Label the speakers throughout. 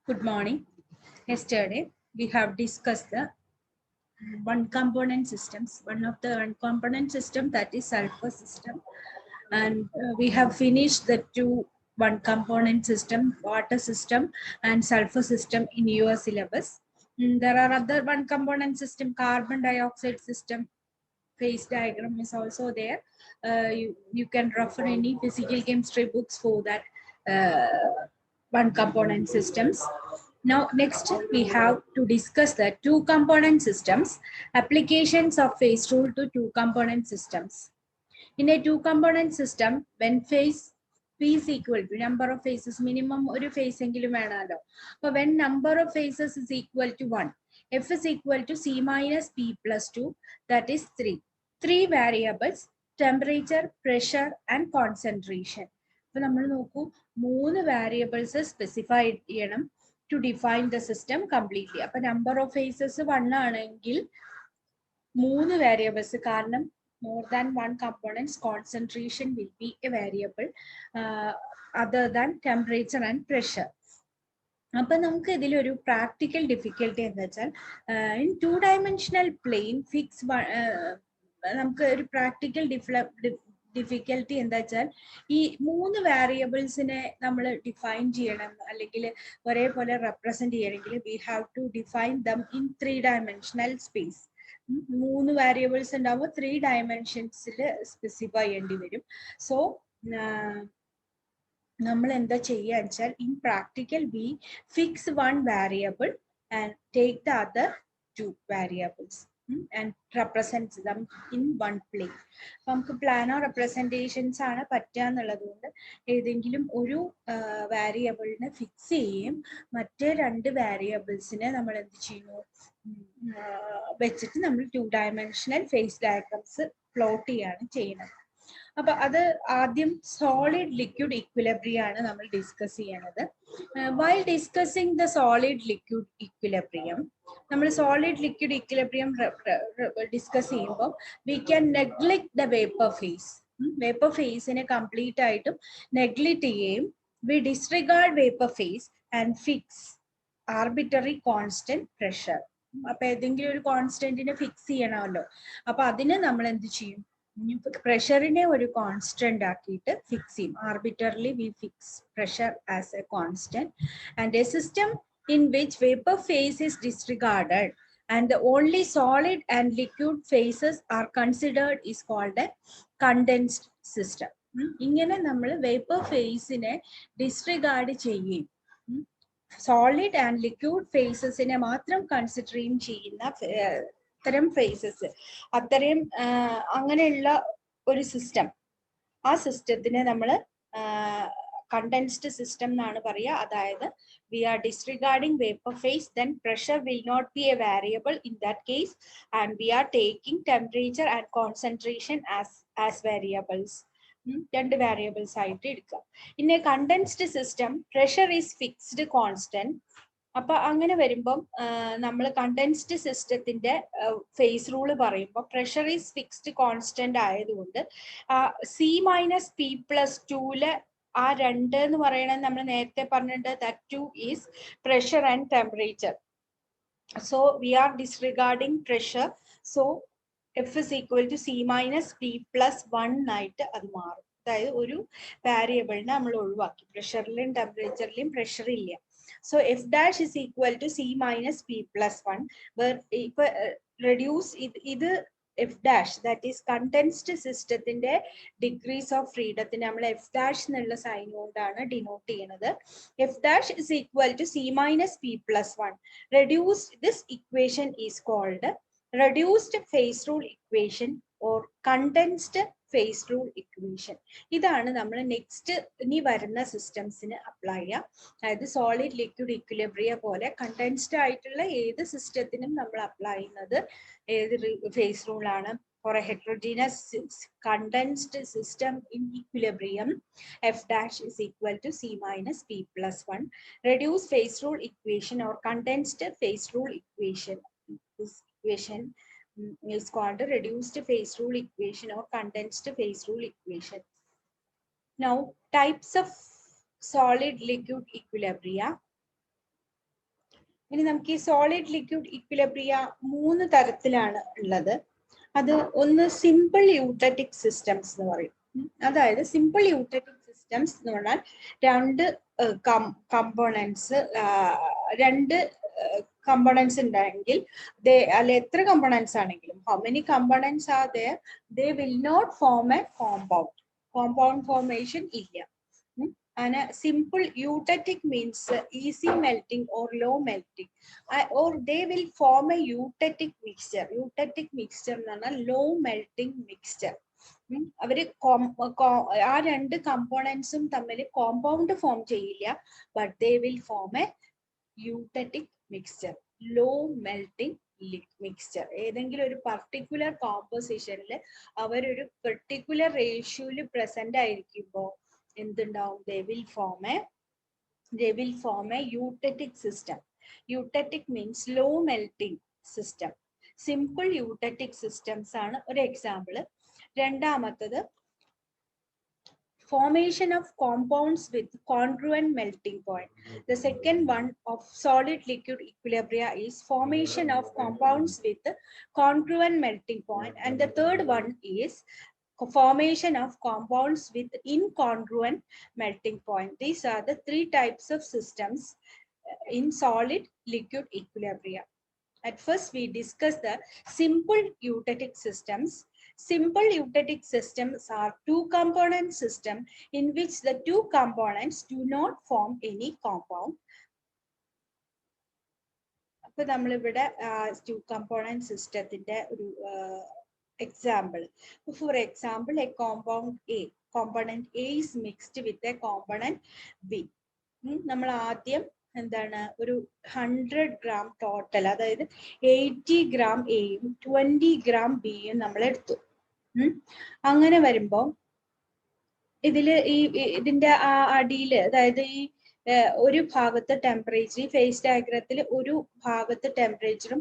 Speaker 1: Good morning. Yesterday, we have discussed the one component systems. One of the one component system, that is sulfur system. And we have finished the two one component system, water system and sulfur system in your syllabus. There are other one component system, carbon dioxide system. Phase diagram is also there. You can refer any physical chemistry books for that one component systems. Now, next we have to discuss the two component systems, applications of phase rule to two component systems. In a two component system, when phase P is equal to number of phases, minimum ഒരു phase എങ്കിലും വേണമല്ലോ. അപ്പോൾ when number of phases is equal to 1, F is equal to C minus P plus 2, that is 3. Three variables, temperature, pressure and concentration. അപ്പോൾ നമ്മൾ നോക്കൂ, മൂന്ന് variables specify ചെയ്യണം to define the system completely. അപ്പോൾ number of phases 1 ആണെങ്കിൽ മൂന്ന് variables, കാരണം more than one components, concentration will be a variable other than temperature and pressure. അപ്പോൾ നമുക്ക് ഇതിലൊരു പ്രാക്ടിക്കൽ ഡിഫിക്കൽട്ടി എന്താ വെച്ചാൽ, in two dimensional plane fix നമുക്ക് ഒരു പ്രാക്ടിക്കൽ ഡിഫിക്കൽട്ടി എന്താ വെച്ചാൽ, ഈ മൂന്ന് വേരിയബിൾസിനെ നമ്മൾ ഡിഫൈൻ ചെയ്യണം അല്ലെങ്കിൽ ഒരേപോലെ റെപ്രസെന്റ് ചെയ്യണമെങ്കിൽ we have to define them in 3 dimensional space. മൂന്ന് വേരിയബിൾസ് ഉണ്ടാവുമ്പോൾ 3 dimensionsil സ്പെസിഫൈ ചെയ്യേണ്ടി വരും. സോ നമ്മൾ എന്താ ചെയ്യുക വെച്ചാൽ, in practical V fix one variable and take the other 2 variables and represent them in one plane. അപ്പം നമുക്ക് പ്ലാനോ റെപ്രസെൻറ്റേഷൻസ് ആണ് പറ്റുക എന്നുള്ളത് കൊണ്ട് ഏതെങ്കിലും ഒരു വേരിയബിളിനെ ഫിക്സ് ചെയ്യുകയും മറ്റേ 2 വേരിയബിൾസിനെ നമ്മൾ എന്ത് ചെയ്യുന്നു വെച്ചിട്ട് നമ്മൾ 2 dimensional ഫേസ് ഡയഗ്രംസ് പ്ലോട്ട് ചെയ്യാണ് ചെയ്യുന്നത്. അപ്പൊ അത് ആദ്യം സോളിഡ് ലിക്വിഡ് ഇക്വിലിബ്രിയം ആണ് നമ്മൾ ഡിസ്കസ് ചെയ്യണത്. While discussing the solid liquid equilibrium, നമ്മൾ സോളിഡ് ലിക്വിഡ് ഇക്വിലിബ്രിയം ഡിസ്കസ് ചെയ്യുമ്പോൾ we can neglect the vapour phase. Vapour ഫേസിനെ കംപ്ലീറ്റ് ആയിട്ടും നെഗ്ലക്ട് ചെയ്യുകയും we disregard vapour phase and fix arbitrary constant pressure. അപ്പൊ ഏതെങ്കിലും ഒരു കോൺസ്റ്റന്റിനെ ഫിക്സ് ചെയ്യണമല്ലോ. അപ്പൊ അതിന് നമ്മൾ എന്ത് ചെയ്യും, പ്രഷറിനെ ഒരു കോൺസ്റ്റന്റ് ആക്കിയിട്ട് ഫിക്സ് ചെയ്യും. Arbitrarily we fix pressure as a constant and a system in which vapor phase is disregarded and the only solid and liquid phases are considered is called a condensed system. ഇങ്ങനെ നമ്മൾ vapour ഫേസിനെ disregard ചെയ്യും, solid and liquid ഫേസസിനെ മാത്രം consider ചെയ്യുന്ന അത്തരം faces, അത്തരം അങ്ങനെയുള്ള ഒരു system, ആ സിസ്റ്റത്തിനെ നമ്മൾ condensed system എന്നാണ് പറയുക. അതായത് we are disregarding vapor phase, then pressure will not be a variable in that case and we are taking temperature and concentration as variables. രണ്ട് variables ആയിട്ട് എടുക്കുക. In a condensed system, pressure is fixed constant. അപ്പൊ അങ്ങനെ വരുമ്പം നമ്മൾ condensed സിസ്റ്റത്തിന്റെ face rule പറയുമ്പോൾ pressure is fixed constant ആയതുകൊണ്ട് C minus P plus 2 ആ 2 എന്ന് പറയുന്നത് നമ്മൾ നേരത്തെ പറഞ്ഞിട്ട് that 2 is pressure and temperature. So we are disregarding pressure. So F is equal to C minus P plus 1 ആയിട്ട് അത് മാറും. അതായത് ഒരു വേരിയബിളിനെ നമ്മൾ ഒഴിവാക്കി, പ്രഷറിലും ടെമ്പറേച്ചറിലും പ്രഷർ ഇല്ല. So F dash is equal to C minus P plus 1, where reduce ഇത് F dash, that is condensed systemത്തിന്റെ degrees of freedom നമ്മൾ F dash എന്നുള്ള സൈൻ കൊണ്ടാണ് ഡിനോട്ട് ചെയ്യുന്നത്. F dash is equal to C minus P plus 1. Reduced, this equation is called reduced phase rule equation or condensed phase rule equation. ഇതാണ് നമ്മൾ next ഇനി വരുന്ന സിസ്റ്റംസിന് apply ചെയ്യുക. അതായത് സോളിഡ് ലിക്വിഡ് ഇക്വിലിബ്രിയം പോലെ കണ്ടൻസ്ഡ് ആയിട്ടുള്ള ഏത് സിസ്റ്റത്തിനും നമ്മൾ അപ്ലൈ ചെയ്യുന്നത് ഏത് ഫേസ് റൂൾ ആണ്. For a heterogeneous condensed system in equilibrium, F dash is equal to C minus P plus 1. Reduced phase rule equation or condensed phase rule equation. This equation is called a reduced phase rule equation or condensed phase rule equation. Now, types of solid liquid equilibria. ഇനി നമുക്ക് ഈ solid liquid equilibria 3 തരത്തിലാണ് ഉള്ളത്. അത് ഒന്ന് simple eutectic systems എന്ന് പറയും. അതായത് സിമ്പിൾ യൂട്ടറ്റിക് സിസ്റ്റംസ് എന്ന് പറഞ്ഞാൽ രണ്ട് കമ്പോണൻസ് ഉണ്ടെങ്കിൽ അല്ലെ എത്ര കമ്പോണൻസ് ആണെങ്കിലും how many components R there, they will not form a compound formation ഇല്ല. And a simple eutectic means easy melting or low melting, or they will form a eutectic mixture. Eutectic mixture എന്ന് പറഞ്ഞാൽ low melting mixture. അവര് ആ രണ്ട് കമ്പോണൻസും തമ്മിൽ compound form ചെയ്യില്ല, but they will form A eutectic mixture, low melting mixture. ഏതെങ്കിലും ഒരു particular കോമ്പോസിഷനിൽ അവരൊരു പെർട്ടിക്കുലർ റേഷ്യോയിൽ പ്രസന്റ് ആയിരിക്കുമ്പോൾ എന്തുണ്ടാവും? they will form a eutectic system. Eutectic means low melting system. Simple eutectic systems ആണ് ഒരു എക്സാമ്പിൾ. രണ്ടാമത്തത് formation of compounds with congruent melting point. The second one of solid liquid equilibria is formation of compounds with congruent melting point, and the third one is formation of compounds with incongruent melting point. These are the 3 types of systems in solid liquid equilibria. At first we discuss the simple eutectic systems. Simple eutectic systems are 2 component system in which the 2 components do not form any compound. അപ്പോൾ നമ്മൾ ഇവിടെ 2 component systemത്തിന്റെ ഒരു example. For example, a component A is mixed with a component B. നമ്മൾ ആദ്യം എന്താണ് ഒരു 100 gram total, അതായത് 80 gram എയും 20 gram ബിയും നമ്മൾ എടുത്തു. അങ്ങനെ വരുമ്പോ ഇതിന്റെ അടിയില്, അതായത് ഈ ഒരു ഭാഗത്ത് ടെമ്പറേച്ചർ, ഈ ഫേസ് ഡയഗ്രത്തിൽ ഒരു ഭാഗത്ത് ടെമ്പറേച്ചറും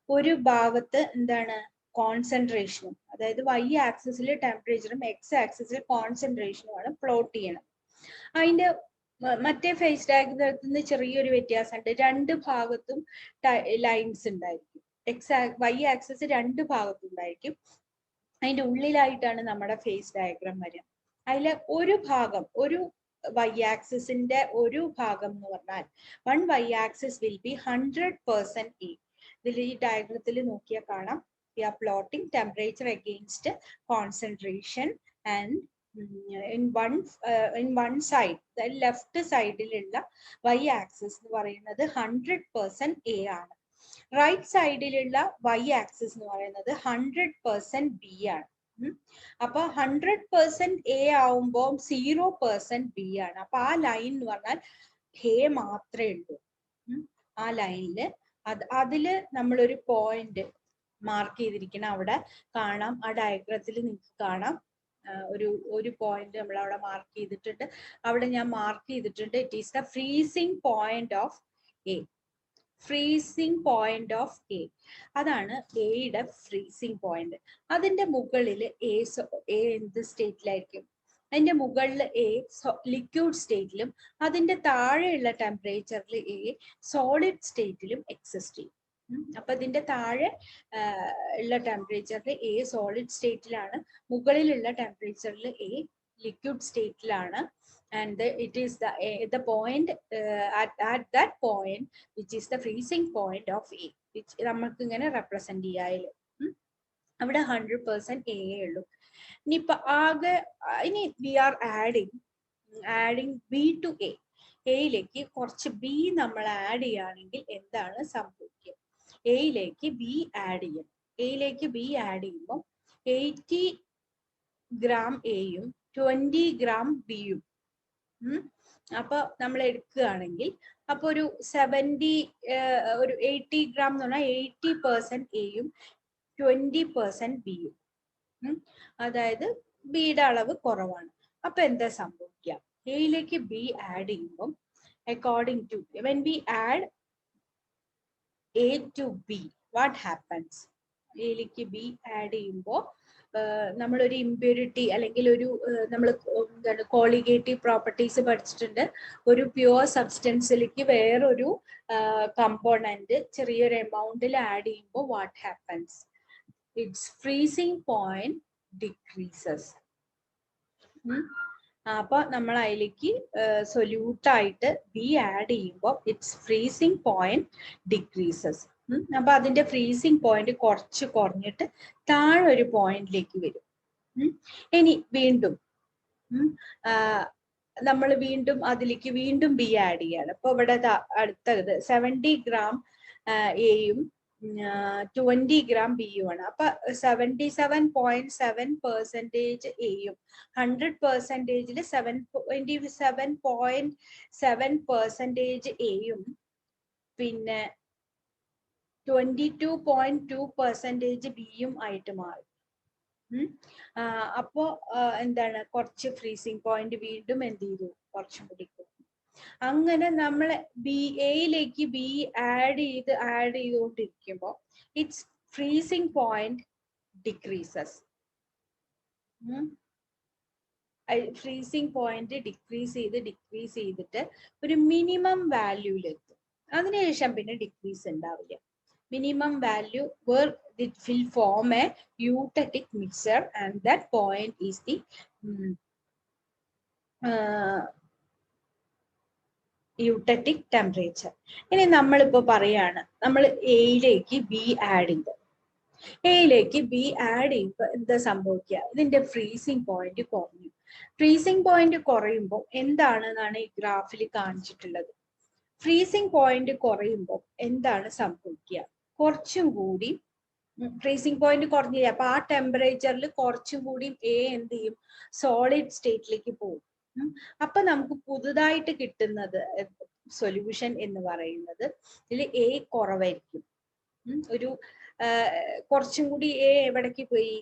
Speaker 1: ഒരു ഭാഗത്ത് എന്താണ് കോൺസെൻട്രേഷനും, അതായത് y ആക്സിസിൽ ടെമ്പറേച്ചറും x ആക്സിസിൽ കോൺസെൻട്രേഷനുമാണ് പ്ലോട്ട് ചെയ്യണം. അതിന്റെ മറ്റേ ഫേസ് ഡയഗ്രത്തിൽ നിന്ന് ചെറിയൊരു വ്യത്യാസമുണ്ട്. 2 ഭാഗത്തും ലൈൻസ് ഉണ്ടായിരിക്കും. y ആക്സിസ് 2 ഭാഗത്തും ഉണ്ടായിരിക്കും. അതിന്റെ ഉള്ളിലായിട്ടാണ് നമ്മുടെ ഫേസ് ഡയഗ്രാം വരിക. അതിലെ ഒരു ഭാഗം, ഒരു y ആക്സിസിന്റെ ഒരു ഭാഗം എന്ന് പറഞ്ഞാൽ 1 y axis will be 100% A. ഇതിൽ ഈ ഡയഗ്രത്തിൽ നോക്കിയാൽ കാണാം, we are plotting temperature against concentration, and in one side, the left side ഇലുള്ള y axis എന്ന് പറയുന്നത് 100% A ആണ്. റൈറ്റ് സൈഡിലുള്ള y ആക്സിസ് എന്ന് പറയുന്നത് 100% B ആണ്. അപ്പൊ 100% A ആവുമ്പോൾ 0% B ആണ്. അപ്പൊ ആ ലൈൻ എന്ന് പറഞ്ഞാൽ A മാത്രമേ ഉള്ളൂ. ആ ലൈനില് അതില് നമ്മളൊരു പോയിന്റ് മാർക്ക് ചെയ്തിരിക്കണം. അവിടെ കാണാം, ആ ഡയഗ്രത്തിൽ നിങ്ങൾക്ക് കാണാം ഒരു പോയിന്റ് നമ്മൾ അവിടെ മാർക്ക് ചെയ്തിട്ടുണ്ട്. അവിടെ ഞാൻ മാർക്ക് ചെയ്തിട്ടുണ്ട്, it is the freezing point of A. Freezing point of A, അതാണ് എയുടെ ഫ്രീസിംഗ് പോയിന്റ്. അതിന്റെ മുകളിൽ എ എന്ത് സ്റ്റേറ്റിലായിരിക്കും? അതിന്റെ മുകളിൽ എ ലിക്വിഡ് സ്റ്റേറ്റിലും അതിന്റെ താഴെയുള്ള ടെമ്പറേച്ചറിൽ എ സോളിഡ് സ്റ്റേറ്റിലും എക്സിസ്റ്റ് ചെയ്യും. അപ്പൊ ഇതിന്റെ താഴെ ഉള്ള ടെമ്പറേച്ചറിൽ എ സോളിഡ് സ്റ്റേറ്റിലാണ്, മുകളിലുള്ള ടെമ്പറേച്ചറിൽ എ ലിക്വിഡ് സ്റ്റേറ്റിലാണ്. And it is the point at that point which is the freezing point of A, which നമുക്ക് ഇങ്ങനെ റെപ്രസെന്റ് ചെയ്യാല്. അവിടെ 100% A ഉള്ളൂ. ഇനിയിപ്പൊ ആകെ we are adding B to A. എയിലേക്ക് കുറച്ച് ബി നമ്മൾ ആഡ് ചെയ്യുകയാണെങ്കിൽ എന്താണ് സംഭവിക്കുക? എയിലേക്ക് ബി ആഡ് ചെയ്യും. എയിലേക്ക് ബി ആഡ് ചെയ്യുമ്പോൾ 80 gram എയും 20 gram ബിയും അപ്പൊ നമ്മൾ എടുക്കുകയാണെങ്കിൽ അപ്പൊ ഒരു 80 gram എന്ന് പറഞ്ഞാൽ 80% എയും 20% ബിയും. അതായത് ബിയുടെ അളവ് കുറവാണ്. അപ്പൊ എന്താ സംഭവിക്കുക? എയിലേക്ക് ബി ആഡ് ചെയ്യുമ്പോൾ according to when we add A to B, what happens? എയിലേക്ക് ബി ആഡ് ചെയ്യുമ്പോൾ നമ്മളൊരു ഇമ്പ്യൂരിറ്റി അല്ലെങ്കിൽ ഒരു നമ്മൾ എന്താണ് കോളിഗേറ്റീവ് പ്രോപ്പർട്ടീസ് പഠിച്ചിട്ടുണ്ട്. ഒരു പ്യുവർ സബ്സ്റ്റൻസിലേക്ക് വേറൊരു കമ്പോണന്റ് ചെറിയൊരു എമൗണ്ടിൽ ആഡ് ചെയ്യുമ്പോൾ what happens? It's freezing point decreases. അപ്പൊ നമ്മൾ അതിലേക്ക് സൊല്യൂട്ടായിട്ട് ബി ആഡ് ചെയ്യുമ്പോൾ ഇറ്റ്സ് ഫ്രീസിങ് പോയിന്റ് ഡിക്രീസസ്. അപ്പൊ അതിന്റെ ഫ്രീസിങ് പോയിന്റ് കുറച്ച് കുറഞ്ഞിട്ട് താഴെ ഒരു പോയിന്റിലേക്ക് വരും. ഇനി വീണ്ടും നമ്മൾ വീണ്ടും അതിലേക്ക് വീണ്ടും ബി ആഡ് ചെയ്യാണ്. അപ്പൊ ഇവിടെ അടുത്തത് 70 ഗ്രാം എയും 20 ഗ്രാം ബിയും ആണ്. അപ്പൊ 77.7% എയും 100%-ൽ 77.7% എയും പിന്നെ 22.2% ബിയും ആയിട്ട് മാറും. അപ്പോ എന്താണ്, കുറച്ച് ഫ്രീസിങ് പോയിന്റ് വീണ്ടും എന്ത് ചെയ്തു, കുറച്ചും കൂടി. അങ്ങനെ നമ്മൾ എയിലേക്ക് ബി ആഡ് ചെയ്തുകൊണ്ടിരിക്കുമ്പോൾ it's freezing point decreases. Freezing point decrease ചെയ്തിട്ട് ഒരു മിനിമം വാല്യൂലെത്തും. അതിനുശേഷം പിന്നെ ഡിക്രീസ് ഉണ്ടാവില്ല. Minimum value where it will form a eutectic mixture, and that point is the eutectic temperature. ഇനി നമ്മളിപ്പോ പറയാണ്, നമ്മൾ എയിലേക്ക് ബി ആഡ് ചെയ്തു. എയിലേക്ക് ബി ആഡ് ചെയ്യുമ്പോൾ എന്താ സംഭവിക്കുക? ഇതിന്റെ ഫ്രീസിങ് പോയിന്റ് കുറഞ്ഞു. ഫ്രീസിങ് പോയിന്റ് കുറയുമ്പോൾ എന്താണെന്നാണ് ഈ ഗ്രാഫിൽ കാണിച്ചിട്ടുള്ളത്. ഫ്രീസിങ് പോയിന്റ് കുറയുമ്പോൾ എന്താണ് സംഭവിക്കുക? കുറച്ചും കൂടി ഫ്രീസിങ് പോയിന്റ് കുറഞ്ഞില്ല. അപ്പൊ ആ ടെമ്പറേച്ചറിൽ കുറച്ചും കൂടി എ എന്ത് ചെയ്യും? സോളിഡ് സ്റ്റേറ്റിലേക്ക് പോകും. അപ്പൊ നമുക്ക് പുതുതായിട്ട് കിട്ടുന്നത് സൊല്യൂഷൻ എന്ന് പറയുന്നത് ഇതിൽ എ കുറവായിരിക്കും. ഒരു കുറച്ചും കൂടി എ എവിടേക്ക് പോയി?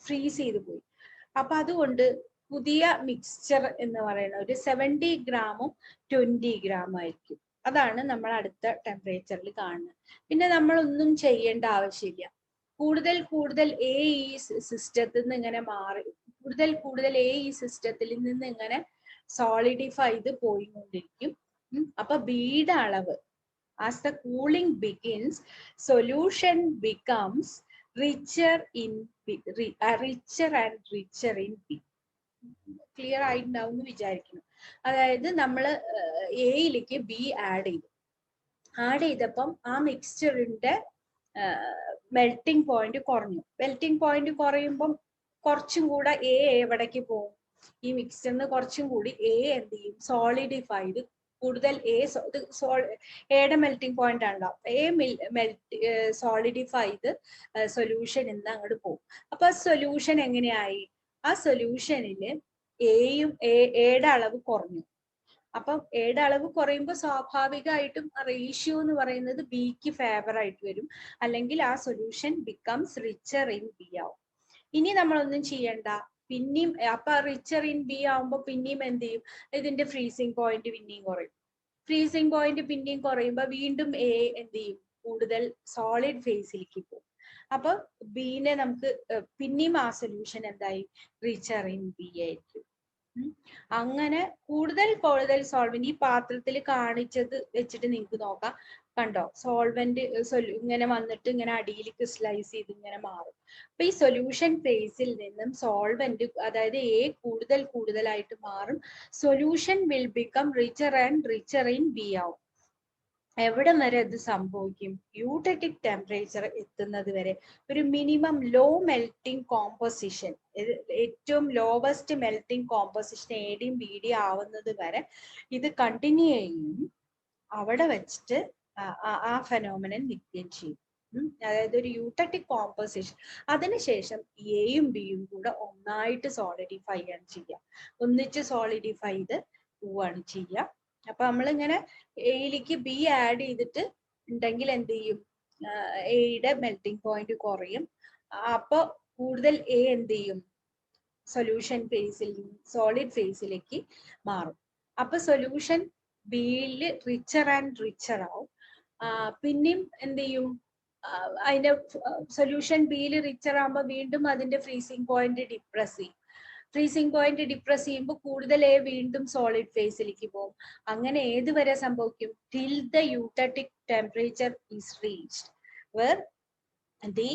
Speaker 1: ഫ്രീസ് ചെയ്ത് പോയി. അപ്പൊ അതുകൊണ്ട് പുതിയ മിക്സ്ചർ എന്ന് പറയുന്ന ഒരു 70 ഗ്രാമും 20 ഗ്രാമും ആയിരിക്കും. അതാണ് നമ്മൾ അടുത്ത ടെമ്പറേച്ചറിൽ കാണുന്നത്. പിന്നെ നമ്മളൊന്നും ചെയ്യേണ്ട ആവശ്യമില്ല. കൂടുതൽ എ ഈ സിസ്റ്റത്തിൽ നിന്ന് ഇങ്ങനെ മാറി, കൂടുതൽ എ ഈ സിസ്റ്റത്തിൽ നിന്ന് ഇങ്ങനെ സോളിഡിഫൈ ചെയ്ത് പോയിക്കൊണ്ടിരിക്കും. അപ്പൊ ബിയുടെ അളവ് as the cooling begins, solution becomes richer and richer in B. Clear ആയിട്ടുണ്ടാവും എന്ന് വിചാരിക്കുന്നു. അതായത് നമ്മൾ എയിലേക്ക് ബി ആഡ് ചെയ്തപ്പം ആ മിക്സ്ചറിന്റെ മെൽറ്റിംഗ് പോയിന്റ് കുറഞ്ഞു. മെൽറ്റിംഗ് പോയിന്റ് കുറയുമ്പം കുറച്ചും കൂടെ എ എവിടേക്ക് പോകും? ഈ മിക്സ്ചറിന് കുറച്ചും കൂടി എ എന്ത് ചെയ്യും? സോളിഡിഫൈ ചെയ്ത് കൂടുതൽ എയുടെ മെൽറ്റിംഗ് പോയിന്റ് ഉണ്ടാവും. സോളിഡിഫൈ ചെയ്ത് സൊല്യൂഷൻ ഇന്ന് അങ്ങോട്ട് പോകും. അപ്പൊ സൊല്യൂഷൻ എങ്ങനെയായി? ആ സൊല്യൂഷനില് എയുടെ അളവ് കുറഞ്ഞു. അപ്പം എയുടെ അളവ് കുറയുമ്പോൾ സ്വാഭാവികമായിട്ടും റേഷ്യോ എന്ന് പറയുന്നത് ബിക്ക് ഫേവർ ആയിട്ട് വരും. അല്ലെങ്കിൽ ആ solution becomes richer in B ആവും. ഇനി നമ്മളൊന്നും ചെയ്യണ്ട. പിന്നെയും അപ്പൊ റിച്ചർ ഇൻ ബി ആവുമ്പോ പിന്നെയും എന്ത് ചെയ്യും? ഇതിന്റെ ഫ്രീസിങ് പോയിന്റ് പിന്നെയും കുറയും. ഫ്രീസിങ് പോയിന്റ് പിന്നെയും കുറയുമ്പോ വീണ്ടും എ എന്ത് ചെയ്യും? കൂടുതൽ സോളിഡ് ഫേസിലേക്ക് പോകും. അപ്പൊ ബിനെ നമുക്ക് പിന്നെയും ആ സൊല്യൂഷൻ എന്തായി? റിച്ചർ ഇൻ ബി ആയിരിക്കും. അങ്ങനെ കൂടുതൽ സോൾവെന്റ് ഈ പാത്രത്തിൽ കാണിച്ചത് വെച്ചിട്ട് നിങ്ങൾക്ക് നോക്കാം. കണ്ടോ? സോൾവെന്റ് ഇങ്ങനെ വന്നിട്ട് ഇങ്ങനെ അടിയിലേക്ക് സ്ലൈസ് ചെയ്ത് ഇങ്ങനെ മാറും. അപ്പൊ ഈ സൊല്യൂഷൻ ഫേസിൽ നിന്നും സോൾവെന്റ്, അതായത് എ കൂടുതലായിട്ട് മാറും. Solution will become richer and richer in B ആവും. എവിടെ വരെ അത് സംഭവിക്കും? യൂട്ടറ്റിക് ടെമ്പറേച്ചർ എത്തുന്നത് വരെ ഒരു മിനിമം ലോ മെൽറ്റിംഗ് കോമ്പോസിഷൻ, ഏറ്റവും ലോവസ്റ്റ് മെൽറ്റിംഗ് കോമ്പോസിഷൻ എഡിയും ബി ആവുന്നത് വരെ ഇത് കണ്ടിന്യൂ ചെയ്യും. അവിടെ വെച്ചിട്ട് ആ ഫെനോമിനൻ നിൽക്കുകയും ചെയ്യും. അതായത് ഒരു യൂട്ടറ്റിക് കോമ്പോസിഷൻ. അതിനുശേഷം എയും ബിയും കൂടെ ഒന്നായിട്ട് സോളിഡിഫൈ ആണ് ചെയ്യുക. ഒന്നിച്ച് സോളിഡിഫൈ ചെയ്ത് പോവാണ് ചെയ്യുക. അപ്പൊ നമ്മളിങ്ങനെ എയിലേക്ക് ബി ആഡ് ചെയ്തിട്ട് ഉണ്ടെങ്കിൽ എന്ത് ചെയ്യും? എയുടെ മെൽറ്റിംഗ് പോയിന്റ് കുറയും. അപ്പൊ കൂടുതൽ എ എന്ത് ചെയ്യും? സൊല്യൂഷൻ ഫേസിൽ സോളിഡ് ഫേസിലേക്ക് മാറും. അപ്പൊ സൊല്യൂഷൻ ബിയിൽ റിച്ചർ ആൻഡ് റിച്ചർ ആവും. പിന്നെയും എന്ത് ചെയ്യും? അതിന്റെ സൊല്യൂഷൻ ബിയിൽ റിച്ചർ ആകുമ്പോൾ വീണ്ടും അതിന്റെ ഫ്രീസിംഗ് പോയിന്റ് ഡിപ്രസ് ചെയ്യും. ഫ്രീസിംഗ് പോയിന്റ് ഡിപ്രസ് ചെയ്യുമ്പോൾ കൂടുതൽ എ വീണ്ടും സോളിഡ് ഫേസിലേക്ക് പോകും. അങ്ങനെ ഏത് വരെ സംഭവിക്കും? Till the eutectic temperature is reached where the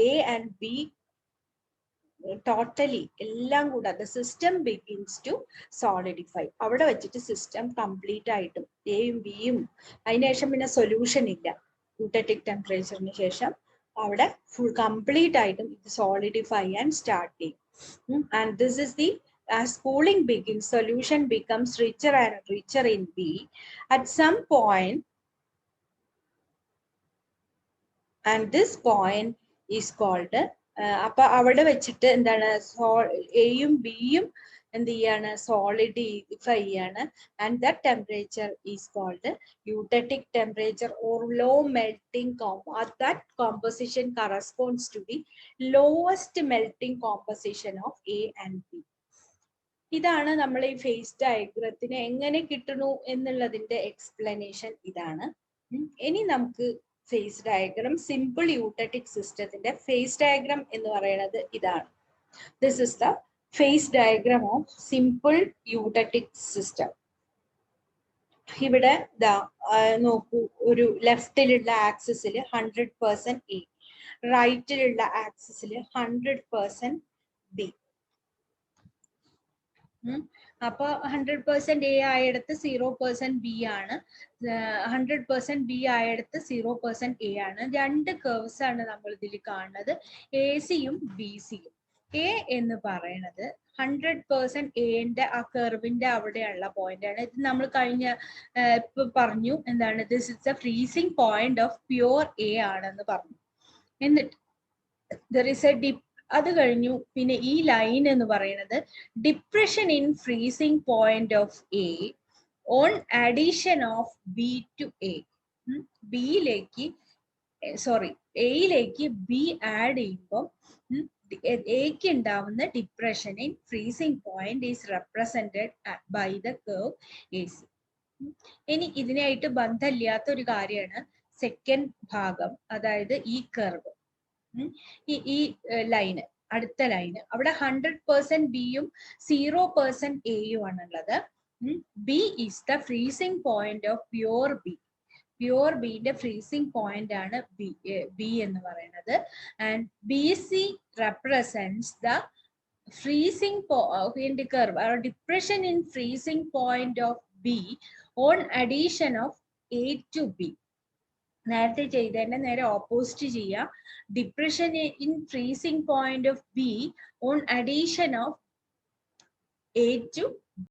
Speaker 1: A and B totally എല്ലാം കൂടെ the system begins to solidify. അവിടെ വെച്ചിട്ട് സിസ്റ്റം കംപ്ലീറ്റ് ആയിട്ടും എയും ബിയും അതിനുശേഷം പിന്നെ സൊല്യൂഷൻ ഇല്ല. യൂട്ടറ്റിക് ടെമ്പറേച്ചറിന് ശേഷം അവിടെ ഫുൾ കംപ്ലീറ്റ് ആയിട്ടും ഇത് സോളിഡിഫൈ ചെയ്യാൻ സ്റ്റാർട്ട് ചെയ്യും. And this is the as cooling begins, solution becomes richer and richer in B. At some point, and this point is called അപ്പൊ അവിടെ വെച്ചിട്ട് എന്താണ് എയും ബിയും എന്ത് ചെയ്യാണ്? സോളിഡിഫൈ ചെയ്യാണ്. And that temperature is called eutectic temperature or low melting that composition corresponds to the lowest melting composition of A and B. ഇതാണ് നമ്മൾ ഈ ഫേസ് ഡയഗ്രത്തിന് എങ്ങനെ കിട്ടുന്നു എന്നുള്ളതിന്റെ എക്സ്പ്ലനേഷൻ ഇതാണ്. ഇനി നമുക്ക് ഫേസ് ഡയഗ്രാം, സിമ്പിൾ യൂട്ടറ്റിക് സിസ്റ്റത്തിന്റെ ഫേസ് ഡയഗ്രാം എന്ന് പറയുന്നത് ഇതാണ്. This is the phase diagram of simple eutectic system. ഇവിടെ നോക്കൂ, ഒരു ലെഫ്റ്റിലുള്ള ആക്സിസിൽ 100% എ, റൈറ്റിലുള്ള ആക്സിസിൽ 100% ബി. അപ്പൊ 100% എ ആയിടത്ത് 0% ബി ആണ്, 100% ബി ആയിടത്ത് 0% എ ആണ്. രണ്ട് കർവ്സ് ആണ് നമ്മൾ ഇതിൽ കാണുന്നത്, എ സിയും ബി സിയും. എ എന്ന് പറയുന്നത് 100% എന്റെ ആ കർവിന്റെ അവിടെയുള്ള പോയിന്റ് ആണ്. ഇത് നമ്മൾ കഴിഞ്ഞ ഇപ്പൊ പറഞ്ഞു എന്താണ്, this is A freezing point of pure A ആണെന്ന് പറഞ്ഞു. എന്നിട്ട് ദർ ഇസ് എ ഡിപ്, അത് കഴിഞ്ഞു. പിന്നെ ഈ ലൈൻ എന്ന് പറയുന്നത് depression in freezing point of A on addition of B to A. ബിയിലേക്ക് എയിലേക്ക് ബി ആഡ് ചെയ്യുമ്പോൾ എക്ക് ഉണ്ടാവുന്ന depression in freezing point is represented by the curve A C. ഇനി ഇതിനായിട്ട് ബന്ധമില്ലാത്ത ഒരു കാര്യമാണ് സെക്കൻഡ് ഭാഗം, അതായത് ഈ കർവ്, ഈ ലൈന്, അടുത്ത ലൈന്. അവിടെ 100% ബിയും 0% എയും ആണുള്ളത്. B is the freezing point of pure B. Pure ബിന്റെ ഫ്രീസിംഗ് പോയിന്റ് ആണ് ബി എന്ന് പറയുന്നത്. And B C represents the freezing point curve or depression in freezing point of B on addition of A to B. നേരത്തെ ചെയ്തതിന്റെ നേരെ opposite ചെയ്യാം. Depression in freezing point of B on addition of A to